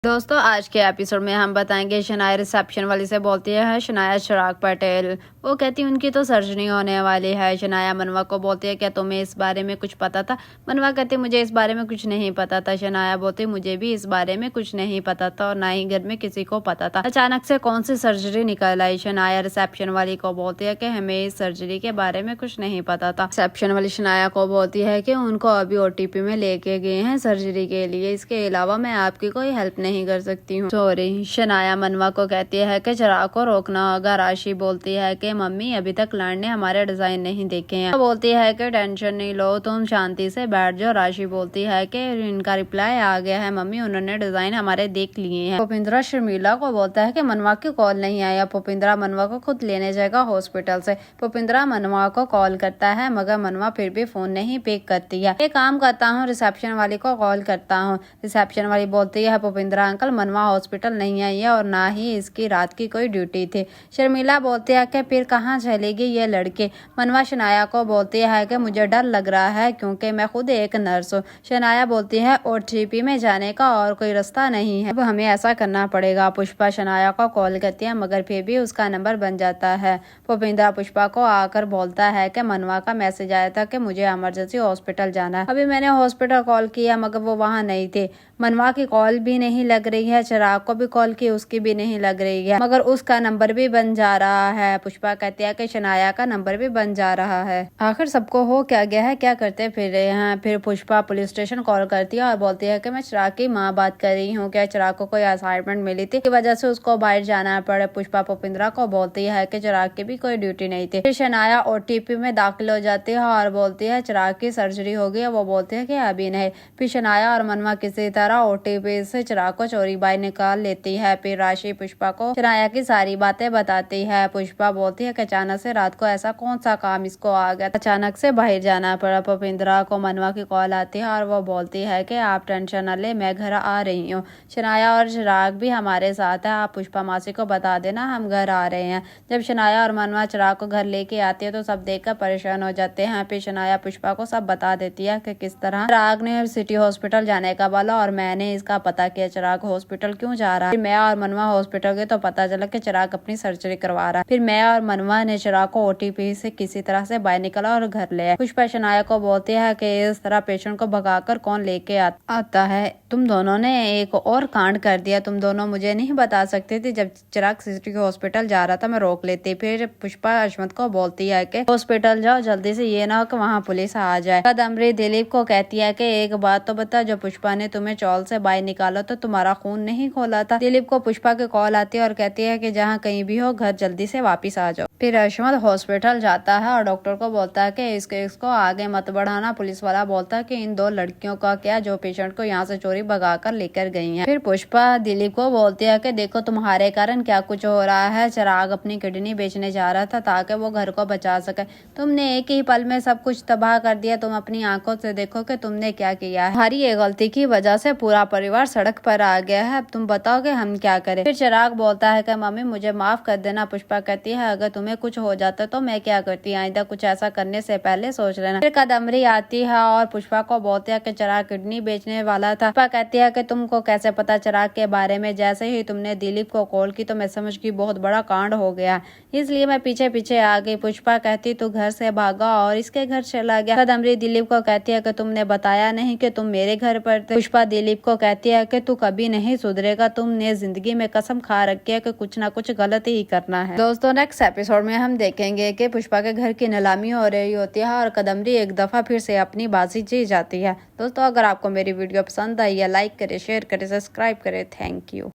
दोस्तों आज के एपिसोड में हम बताएंगे शनाया रिसेप्शन वाली से बोलती है शनाया चिराग पटेल। वो कहती है उनकी तो सर्जरी होने वाली है। शनाया मनवा को बोलती है क्या तुम्हें इस बारे में कुछ पता था। मनवा कहती मुझे इस बारे में कुछ नहीं पता था। शनाया बोलती मुझे भी इस बारे में कुछ नहीं पता था और ना ही घर में किसी को पता था। अचानक से कौन सी सर्जरी निकल आई। शनाया रिसेप्शन वाली को बोलती है कि हमें इस सर्जरी के बारे में कुछ नहीं पता था। रिसेप्शन वाली शनाया को बोलती है कि उनको अभी ओटीपी में लेके गए हैं सर्जरी के लिए, इसके अलावा मैं आपकी कोई हेल्प नहीं कर सकती हूँ। सॉरी। शनाया मनवा को कहती है कि चिराग को रोकना होगा। राशि बोलती है कि मम्मी अभी तक क्लाइंट ने हमारे डिजाइन नहीं देखे हैं। बोलती है कि टेंशन नहीं लो, तुम शांति से बैठ जाओ। राशि बोलती है कि इनका रिप्लाई आ गया है मम्मी, उन्होंने डिजाइन हमारे देख लिए हैं। भूपिंद्रा शर्मिला को बोलता है कि मनवा की कॉल नहीं आया। भूपिंद्रा मनवा को खुद लेने जाएगा हॉस्पिटल से। भूपिंद्रा मनवा को कॉल करता है मगर मनवा फिर भी फोन नहीं पिक करती है। एक काम करता हूँ, रिसेप्शन वाली को कॉल करता हूँ। रिसेप्शन वाली बोलती है भूपिंद्रा अंकल मनवा हॉस्पिटल नहीं आई है और ना ही इसकी रात की कोई ड्यूटी थी। शर्मिला बोलती है कि फिर कहाँ चलेगी ये लड़के। मनवा शनाया को बोलती है कि मुझे डर लग रहा है क्योंकि मैं खुद एक नर्स हूँ। शनाया बोलती है ओटीपी में जाने का और कोई रास्ता नहीं है, अब हमें ऐसा करना पड़ेगा। पुष्पा शनाया को कॉल करती है मगर फिर भी उसका नंबर बन जाता है। भूपिंद्रा पुष्पा को आकर बोलता है कि मनवा का मैसेज आया था कि मुझे इमरजेंसी हॉस्पिटल जाना है। अभी मैंने हॉस्पिटल कॉल किया मगर वो वहाँ नहीं थे। मनवा की कॉल भी नहीं लग रही है। चिराग को भी कॉल की, उसकी भी नहीं लग रही है मगर उसका नंबर भी बन जा रहा है। पुष्पा कहती है कि शनाया का नंबर भी बन जा रहा है। आखिर सबको हो क्या गया है, क्या करते फिर रहे हैं। फिर पुष्पा पुलिस स्टेशन कॉल करती है और बोलती है कि मैं चिराग की माँ बात कर रही हूँ, क्या चिराग को कोई असाइनमेंट मिली थी, की वजह से उसको बाहर जाना पड़े। पुष्पा भूपिंद्रा को बोलती है कि चिराग की भी कोई ड्यूटी नहीं थी। फिर शनाया ओटीपी में दाखिल हो जाती है और बोलती है चिराग की सर्जरी हो गई है। वो बोलती है कि अभी नहीं। फिर शनाया और मनवा किसी तरह ओटीपी से चिराग को चोरी बाहर निकाल लेती है। फिर राशि पुष्पा को शनाया की सारी बातें बताती है। पुष्पा बोलती है कि अचानक से रात को ऐसा कौन सा काम इसको आ गया, अचानक से बाहर जाना पड़ा। भूपिंद्रा को मनवा की कॉल आती है और वो बोलती है कि आप टेंशन न ले, मैं घर आ रही हूँ। शनाया और चिराग भी हमारे साथ है, आप पुष्पा मासी को बता देना हम घर आ रहे हैं। जब शनाया और मनवा चिराग को घर लेके आती है तो सब देखकर परेशान हो जाते हैं। फिर शनाया पुष्पा को सब बता देती है कि किस तरह चिराग ने सिटी हॉस्पिटल जाने का बोला और मैंने इसका पता किया चिराग हॉस्पिटल क्यों जा रहा है। फिर मैं और मनवा हॉस्पिटल गए तो पता चला कि चिराग अपनी सर्जरी करवा रहा है। फिर मैं और मनवा ने चिराग को ओटीपी से किसी तरह से बाहर निकला और घर ले आए। पुष्पा शनाया को बोलती है कि इस तरह पेशेंट को भगाकर कौन लेके आता है। तुम दोनों ने एक और कांड कर दिया, तुम दोनों मुझे नहीं बता सकते थे। जब चिराग सिटी हॉस्पिटल जा रहा था मैं रोक लेती। फिर पुष्पा अश्वंत को बोलती है कि हॉस्पिटल जाओ जल्दी से, ये ना हो कि वहाँ पुलिस आ जाए। कदमरी दिलीप को कहती है कि एक बात तो बता, जो पुष्पा ने तुम्हें चौल से बाहर निकाला तो तुम्हारा खून नहीं खोला था। दिलीप को पुष्पा की कॉल आती है और कहती है कि जहाँ कहीं भी हो घर जल्दी से वापस आ जाओ। फिर अश्वंत हॉस्पिटल जाता है और डॉक्टर को बोलता है कि इसको आगे मत बढ़ाना। पुलिस वाला बोलता है कि इन दो लड़कियों का क्या जो पेशेंट को यहाँ से चोरी भगाकर लेकर गई हैं। फिर पुष्पा दिलीप को बोलती है कि देखो तुम्हारे कारण क्या कुछ हो रहा है। चिराग अपनी किडनी बेचने जा रहा था ताकि वो घर को बचा सके, तुमने एक ही पल में सब कुछ तबाह कर दिया। तुम अपनी आंखों से देखो कि तुमने क्या किया है। हमारी ये गलती की वजह से पूरा परिवार सड़क पर आ गया है, अब तुम बताओ कि हम क्या करें। फिर चिराग बोलता है कि मम्मी मुझे माफ कर देना। पुष्पा कहती है अगर तुम्हें कुछ हो जाता तो मैं क्या करती, आइंदा कुछ ऐसा करने से पहले सोच लेना। फिर कदमरी आती है और पुष्पा को बोलती है कि चिराग किडनी बेचने वाला था। पुष्पा कहती है कि तुमको कैसे पता चिराग के बारे में, जैसे ही तुमने दिलीप को कॉल की तो मैं समझ गई बहुत बड़ा कांड हो गया, इसलिए मैं पीछे पीछे आ गई। पुष्पा कहती तू घर से भागा और इसके घर चला गया। कदमरी दिलीप को कहती है कि तुमने बताया नहीं कि तुम मेरे घर पर थे। पुष्पा दिलीप को कहती है कि तू कभी नहीं सुधरेगा, तुमने जिंदगी में कसम खा रखी है कि कुछ ना कुछ गलत ही करना है। दोस्तों नेक्स्ट एपिसोड में हम देखेंगे कि पुष्पा के घर की नीलामी हो रही होती है और कदमरी एक दफा फिर से अपनी बाजी जीत जाती है। दोस्तों अगर आपको मेरी वीडियो पसंद आई है लाइक करें, शेयर करें, सब्सक्राइब करें। Thank you.